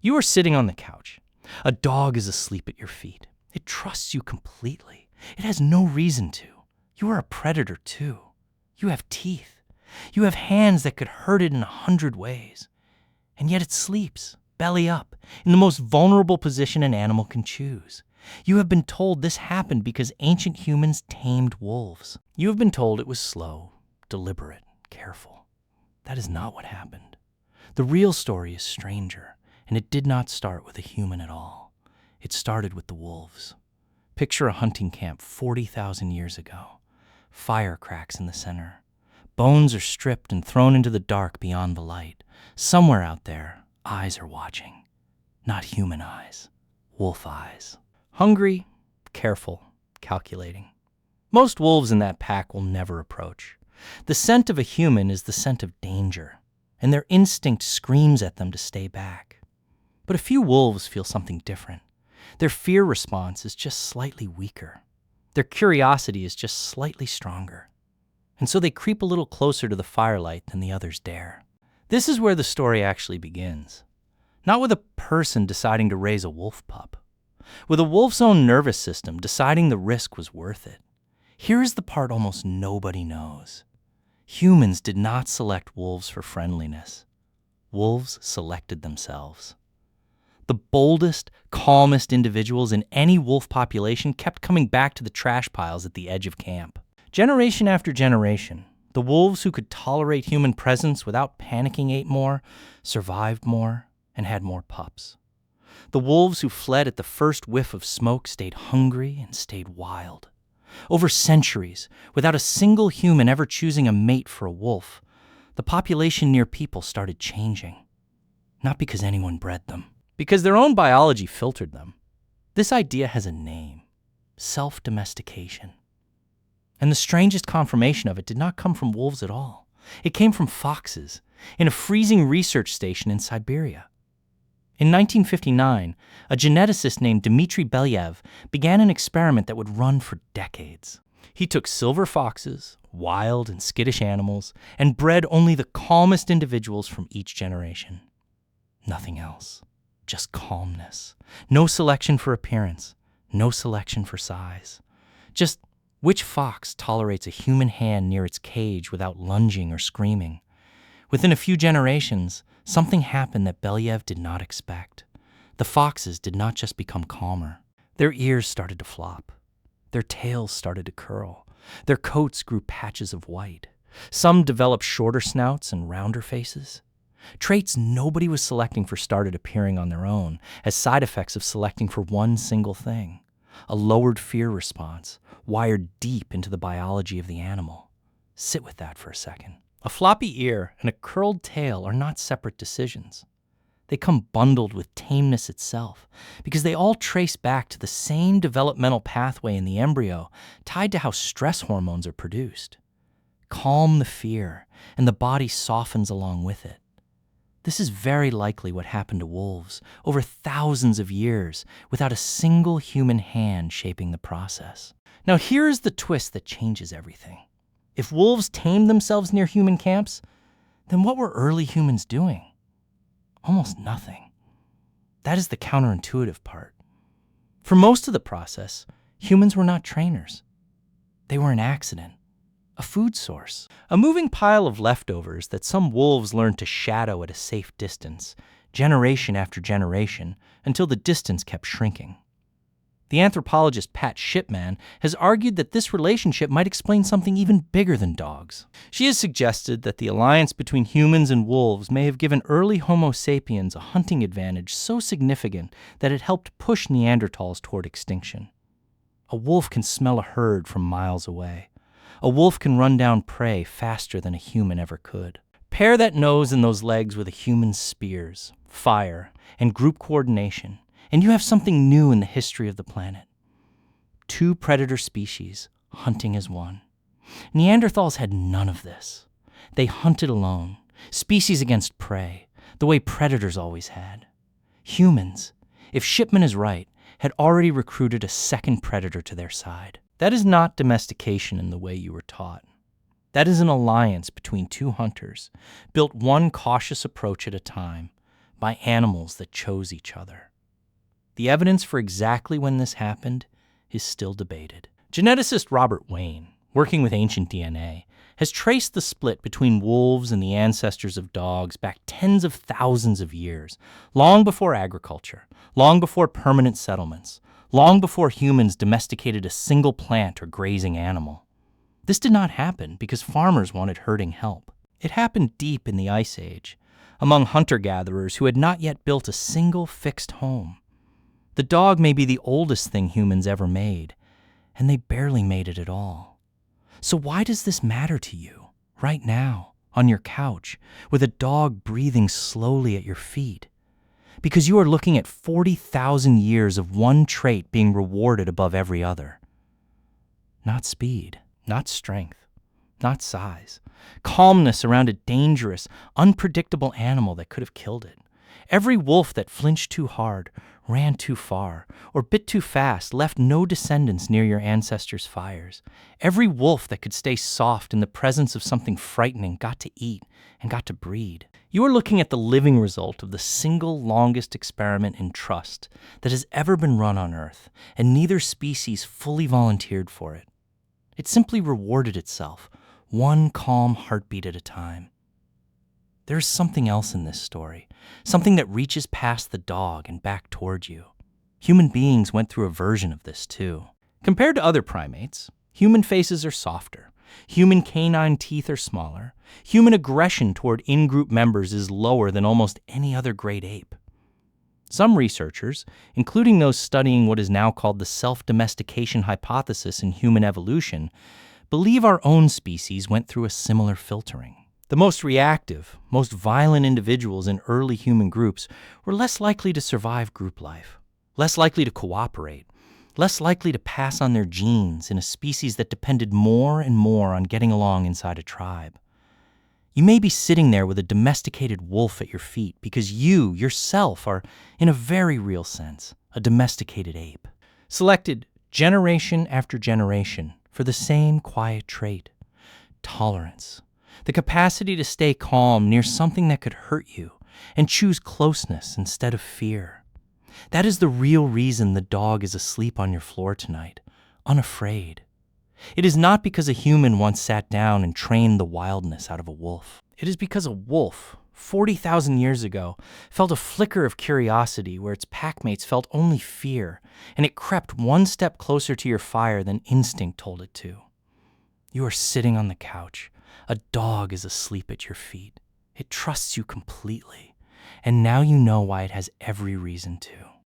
You are sitting on the couch. A dog is asleep at your feet. It trusts you completely. It has no reason to. You are a predator too. You have teeth. You have hands that could hurt it in 100 ways. And yet it sleeps, belly up, in the most vulnerable position an animal can choose. You have been told this happened because ancient humans tamed wolves. You have been told it was slow, deliberate, careful. That is not what happened. The real story is stranger, and it did not start with a human at all. It started with the wolves. Picture a hunting camp 40,000 years ago. Fire cracks in the center. Bones are stripped and thrown into the dark beyond the light. Somewhere out there, eyes are watching. Not human eyes, wolf eyes. Hungry, careful, calculating. Most wolves in that pack will never approach. The scent of a human is the scent of danger, and their instinct screams at them to stay back. But a few wolves feel something different. Their fear response is just slightly weaker. Their curiosity is just slightly stronger. And so they creep a little closer to the firelight than the others dare. This is where the story actually begins. Not with a person deciding to raise a wolf pup. With a wolf's own nervous system deciding the risk was worth it. Here is the part almost nobody knows. Humans did not select wolves for friendliness. Wolves selected themselves. The boldest, calmest individuals in any wolf population kept coming back to the trash piles at the edge of camp. Generation after generation, the wolves who could tolerate human presence without panicking ate more, survived more, and had more pups. The wolves who fled at the first whiff of smoke stayed hungry and stayed wild. Over centuries, without a single human ever choosing a mate for a wolf, the population near people started changing. Not because anyone bred them, because their own biology filtered them. This idea has a name: self-domestication. And the strangest confirmation of it did not come from wolves at all. It came from foxes in a freezing research station in Siberia. In 1959, a geneticist named Dmitry Belyaev began an experiment that would run for decades. He took silver foxes, wild and skittish animals, and bred only the calmest individuals from each generation. Nothing else, just calmness. No selection for appearance, no selection for size. Just which fox tolerates a human hand near its cage without lunging or screaming? Within a few generations, something happened that Belyaev did not expect. The foxes did not just become calmer. Their ears started to flop. Their tails started to curl. Their coats grew patches of white. Some developed shorter snouts and rounder faces. Traits nobody was selecting for started appearing on their own as side effects of selecting for one single thing: a lowered fear response, wired deep into the biology of the animal. Sit with that for a second. A floppy ear and a curled tail are not separate decisions. They come bundled with tameness itself because they all trace back to the same developmental pathway in the embryo tied to how stress hormones are produced. Calm the fear, and the body softens along with it. This is very likely what happened to wolves over thousands of years without a single human hand shaping the process. Now here is the twist that changes everything. If wolves tamed themselves near human camps, then what were early humans doing? Almost nothing. That is the counterintuitive part. For most of the process, humans were not trainers. They were an accident, a food source, a moving pile of leftovers that some wolves learned to shadow at a safe distance, generation after generation, until the distance kept shrinking. The anthropologist Shipman has argued that this relationship might explain something even bigger than dogs. She has suggested that the alliance between humans and wolves may have given early Homo sapiens a hunting advantage so significant that it helped push Neanderthals toward extinction. A wolf can smell a herd from miles away. A wolf can run down prey faster than a human ever could. Pair that nose and those legs with a human's spears, fire, and group coordination, and you have something new in the history of the planet. Two predator species hunting as one. Neanderthals had none of this. They hunted alone, species against prey, the way predators always had. Humans, if Shipman is right, had already recruited a second predator to their side. That is not domestication in the way you were taught. That is an alliance between two hunters, built one cautious approach at a time, by animals that chose each other. The evidence for exactly when this happened is still debated. Geneticist Robert Wayne, working with ancient DNA, has traced the split between wolves and the ancestors of dogs back tens of thousands of years, long before agriculture, long before permanent settlements, long before humans domesticated a single plant or grazing animal. This did not happen because farmers wanted herding help. It happened deep in the Ice Age, among hunter-gatherers who had not yet built a single fixed home. The dog may be the oldest thing humans ever made, and they barely made it at all. So why does this matter to you, right now, on your couch, with a dog breathing slowly at your feet? Because you are looking at 40,000 years of one trait being rewarded above every other. Not speed, not strength, not size. Calmness around a dangerous, unpredictable animal that could have killed it. Every wolf that flinched too hard, ran too far, or bit too fast left no descendants near your ancestors' fires. Every wolf that could stay soft in the presence of something frightening got to eat and got to breed. You are looking at the living result of the single longest experiment in trust that has ever been run on Earth, and neither species fully volunteered for it. It simply rewarded itself, one calm heartbeat at a time. There is something else in this story, something that reaches past the dog and back toward you. Human beings went through a version of this too. Compared to other primates, human faces are softer, human canine teeth are smaller, human aggression toward in-group members is lower than almost any other great ape. Some researchers, including those studying what is now called the self-domestication hypothesis in human evolution, believe our own species went through a similar filtering. The most reactive, most violent individuals in early human groups were less likely to survive group life, less likely to cooperate, less likely to pass on their genes in a species that depended more and more on getting along inside a tribe. You may be sitting there with a domesticated wolf at your feet because you, yourself, are, in a very real sense, a domesticated ape, selected generation after generation for the same quiet trait, tolerance. The capacity to stay calm near something that could hurt you and choose closeness instead of fear. That is the real reason the dog is asleep on your floor tonight, unafraid. It is not because a human once sat down and trained the wildness out of a wolf. It is because a wolf, 40,000 years ago, felt a flicker of curiosity where its packmates felt only fear, and it crept one step closer to your fire than instinct told it to. You are sitting on the couch. A dog is asleep at your feet. It trusts you completely, and now you know why it has every reason to.